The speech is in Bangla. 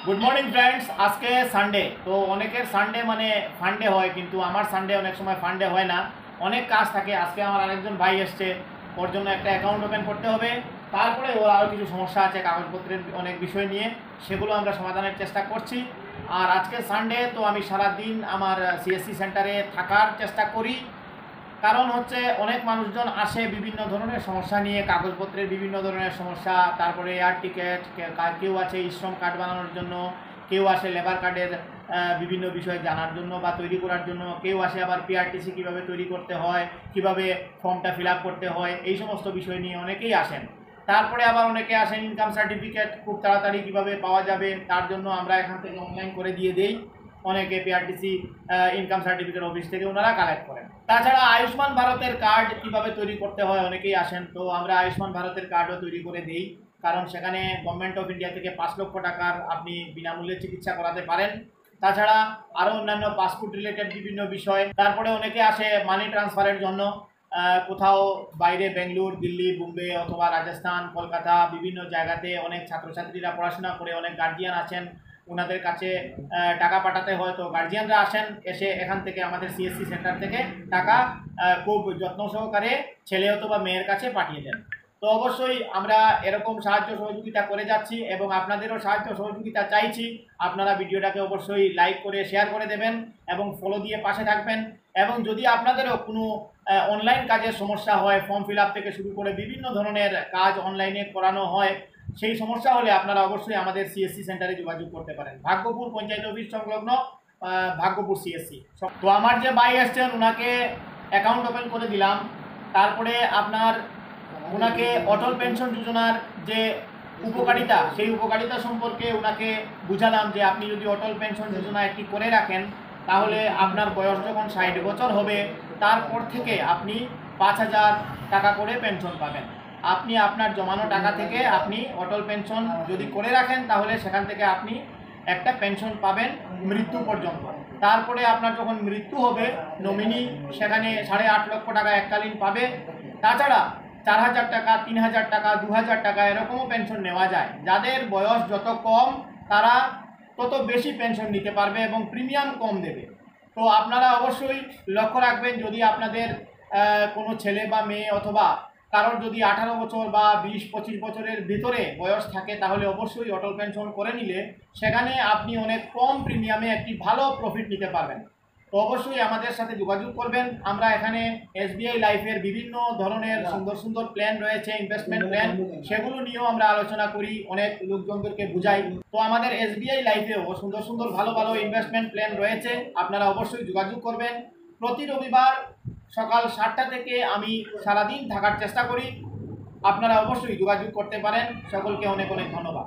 Good morning friends. আজকে সানডে, তো অনেকের সানডে মানে ফান্ডে হয়, কিন্তু আমার সানডে অনেক সময় ফান্ডে হয় না, অনেক কাজ থাকে। আজকে আমার আরেকজন ভাই এসছে, ওর জন্য একটা অ্যাকাউন্ট ওপেন করতে হবে। তারপরে ওর আরও কিছু সমস্যা আছে কাগজপত্রের অনেক বিষয় নিয়ে, সেগুলো আমরা সমাধানের চেষ্টা করছি। আর আজকে সানডে, তো আমি সারাদিন আমার সিএসসি সেন্টারে থাকার চেষ্টা করি। কারণ হচ্ছে অনেক মানুষজন আসে বিভিন্ন ধরনের সমস্যা নিয়ে, কাগজপত্রের বিভিন্ন ধরনের সমস্যা, তারপরে এয়ার টিকিট, কেউ আছে শ্রম কার্ড বানানোর জন্য, কেউ আসে লেবার কার্ডের বিভিন্ন বিষয় জানার জন্য বা তৈরি করার জন্য, কেউ আসে আবার পিআরটিসি কীভাবে তৈরি করতে হয়, কিভাবে ফর্মটা ফিল আপ করতে হয়, এই সমস্ত বিষয় নিয়ে অনেকেই আসেন। তারপরে আবার অনেকে আসেন ইনকাম সার্টিফিকেট খুব তাড়াতাড়ি কীভাবে পাওয়া যাবে তার জন্য আমরা এখান থেকে অনলাইন করে দিয়ে দেই। অনেকে পিআরটিসি ইনকাম সার্টিফিকেট অফিস থেকে ওনারা কালেক্ট করেন। তাছাড়া আয়ুষ্মান ভারতের কার্ড কিভাবে তৈরি করতে হয় অনেকেই আসেন, তো আমরা আয়ুষ্মান ভারতের কার্ডও তৈরি করে দিই। কারণ সেখানে গভর্নমেন্ট অফ ইন্ডিয়া থেকে 5 লক্ষ টাকার আপনি বিনামূল্যে চিকিৎসা করাতে পারেন। তাছাড়া আরও অন্যান্য পাসপোর্ট রিলেটেড বিভিন্ন বিষয়। তারপরে অনেকে আসে মানি ট্রান্সফারের জন্য, কোথাও বাইরে বেঙ্গালুরু, দিল্লি, বোম্বে অথবা রাজস্থান, কলকাতা বিভিন্ন জায়গাতে অনেক ছাত্রছাত্রীরা পড়াশোনা করে, অনেক গার্জিয়ান আছেন, ওনাদের কাছে টাকা পাঠাতে হয়। তো গার্জিয়ানরা আসেন, এসে এখান থেকে আমাদের সিএসসি সেন্টার থেকে টাকা খুব যত্ন সহকারে ছেলে অথবা মেয়ের কাছে পাঠিয়ে দেন। তো অবশ্যই আমরা এরকম সাহায্য সহযোগিতা করে যাচ্ছি এবং আপনাদেরও সাহায্য সহযোগিতা চাইছি। আপনারা ভিডিওটাকে অবশ্যই লাইক করে শেয়ার করে দেবেন এবং ফলো দিয়ে পাশে থাকবেন। এবং যদি আপনাদেরও কোনো অনলাইন কাজের সমস্যা হয়, ফর্ম ফিল আপ থেকে শুরু করে বিভিন্ন ধরনের কাজ অনলাইনে করানো হয়, সেই সমস্যা হলে আপনারা অবশ্যই আমাদের সিএসসি সেন্টারে যোগাযোগ করতে পারেন। ভাগ্যপুর পঞ্চায়েত অফিস সংলগ্ন ভাগ্যপুর সিএসসি। তো আমার যে ভাই আসছেন ওনাকে অ্যাকাউন্ট ওপেন করে দিলাম। তারপরে আপনার ওনাকে অটল পেনশন যোজনার যে উপকারিতা, সেই উপকারিতা সম্পর্কে ওনাকে বুঝালাম যে আপনি যদি অটল পেনশন যোজনা একটি করে রাখেন, তাহলে আপনার বয়স যখন 60 বছর হবে তারপর থেকে আপনি 5,000 টাকা করে পেনশন পাবেন। আপনি আপনার জমানো টাকা থেকে আপনি অটল পেনশন যদি করে রাখেন, তাহলে সেখান থেকে আপনি একটা পেনশন পাবেন মৃত্যু পর্যন্ত। তারপরে আপনার যখন মৃত্যু হবে, নমিনি সেখানে 8.5 লক্ষ টাকা এককালীন পাবে। তাছাড়া 4,000 টাকা, 3,000 টাকা, 2,000 টাকা এরকমও পেনশন নেওয়া যায়। যাদের বয়স যত কম তারা তত বেশি পেনশন নিতে পারবে এবং প্রিমিয়াম কম দেবে। তো আপনারা অবশ্যই লক্ষ্য রাখবেন, যদি আপনাদের কোনো ছেলে বা মেয়ে অথবা কারোর যদি 18 বছর বা 20-25 বছরের ভিতরে বয়স থাকে, তাহলে অবশ্যই অটল পেনশন করে নিলে সেখানে আপনি অনেক কম প্রিমিয়ামে একটি ভালো প্রফিট নিতে পারবেন। তো অবশ্যই আমাদের সাথে যোগাযোগ করবেন। আমরা এখানে এসবিআই লাইফের বিভিন্ন ধরনের সুন্দর সুন্দর প্ল্যান রয়েছে, ইনভেস্টমেন্ট প্ল্যান, সেগুলো নিয়েও আমরা আলোচনা করি, অনেক লোকজনদেরকে বুঝাই। তো আমাদের এসবিআই লাইফেও সুন্দর সুন্দর ভালো ভালো ইনভেস্টমেন্ট প্ল্যান রয়েছে, আপনারা অবশ্যই যোগাযোগ করবেন। প্রতি রবিবার সকাল 7টা থেকে আমি সারাদিন থাকার চেষ্টা করি, আপনারা অবশ্যই যোগাযোগ করতে পারেন। সকলকে অনেক অনেক ধন্যবাদ।